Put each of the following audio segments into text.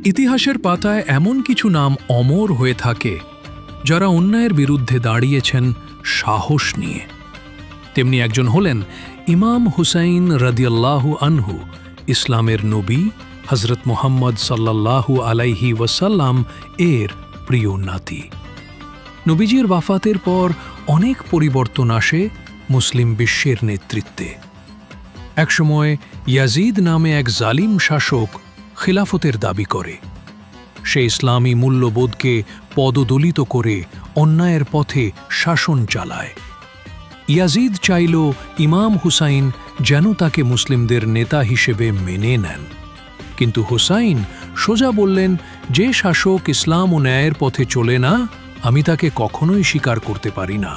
ইতিহাসের পাতায় এমন কিছু নাম অমর হয়ে থাকে যারা অন্যায়ের বিরুদ্ধে দাঁড়িয়েছেন সাহস নিয়ে। তেমনি একজন হলেন ইমাম হুসাইন রাদিয়াল্লাহু আনহু, ইসলামের নবী হজরত মুহাম্মদ সাল্লাল্লাহু আলাইহি ওয়াসাল্লাম এর প্রিয় নাতি। নবীজির ওয়াফাতের পর অনেক পরিবর্তন আসে মুসলিম বিশ্বের নেতৃত্বে। একসময় ইয়াজিদ নামে এক জালিম শাসক খিলাফতের দাবি করে। সে ইসলামী মূল্যবোধকে পদদলিত করে অন্যায়ের পথে শাসন চালায়। ইয়াজিদ চাইল ইমাম হুসাইন যেন তাকে মুসলিমদের নেতা হিসেবে মেনে নেন, কিন্তু হুসাইন সোজা বললেন, যে শাসক ইসলাম ও ন্যায়ের পথে চলে না, আমি তাকে কখনোই স্বীকার করতে পারি না।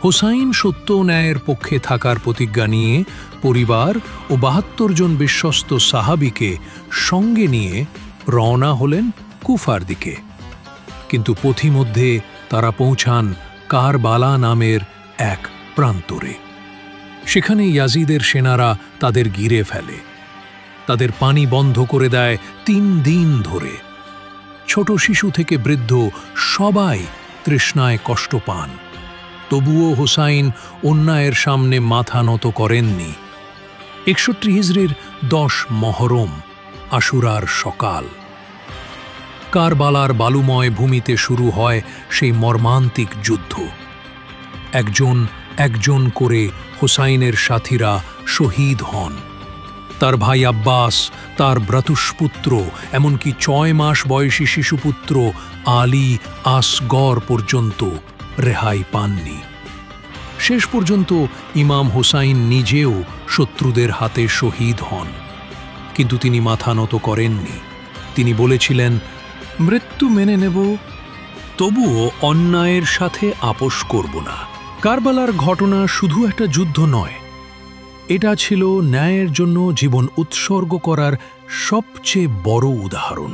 হুসাইন সত্য ন্যায়ের পক্ষে থাকার প্রতিজ্ঞা নিয়ে পরিবার ও ৭২ জন বিশ্বস্ত সাহাবীকে সঙ্গে নিয়ে রওনা হলেন কুফার দিকে। কিন্তু পথিমধ্যে তারা পৌঁছান কারবালা নামের এক প্রান্তরে। সেখানে ইয়াজিদের সেনারা তাদের ঘিরে ফেলে। তাদের পানি বন্ধ করে দেয় ৩ দিন ধরে। ছোট শিশু থেকে বৃদ্ধ সবাই তৃষ্ণায় কষ্ট পান। তবুও হুসাইন অন্যায়ের সামনে মাথা নত করেননি। ৬১ হিজরির ১০ মহরম, আশুরার সকাল, কারবালার বালুময় ভূমিতে শুরু হয় সেই মর্মান্তিক যুদ্ধ। একজন একজন করে হুসাইনের সাথীরা শহীদ হন। তার ভাই আব্বাস, তার ভ্রাতুষ্পুত্র, এমনকি ৬ মাস বয়সী শিশুপুত্র আলী আসগর পর্যন্ত রেহাই পাননি। শেষ পর্যন্ত ইমাম হুসাইন নিজেও শত্রুদের হাতে শহীদ হন, কিন্তু তিনি মাথা নত করেননি। তিনি বলেছিলেন, মৃত্যু মেনে নেব, তবুও অন্যায়ের সাথে আপোষ করব না। কারবালার ঘটনা শুধু একটা যুদ্ধ নয়, এটা ছিল ন্যায়ের জন্য জীবন উৎসর্গ করার সবচেয়ে বড় উদাহরণ।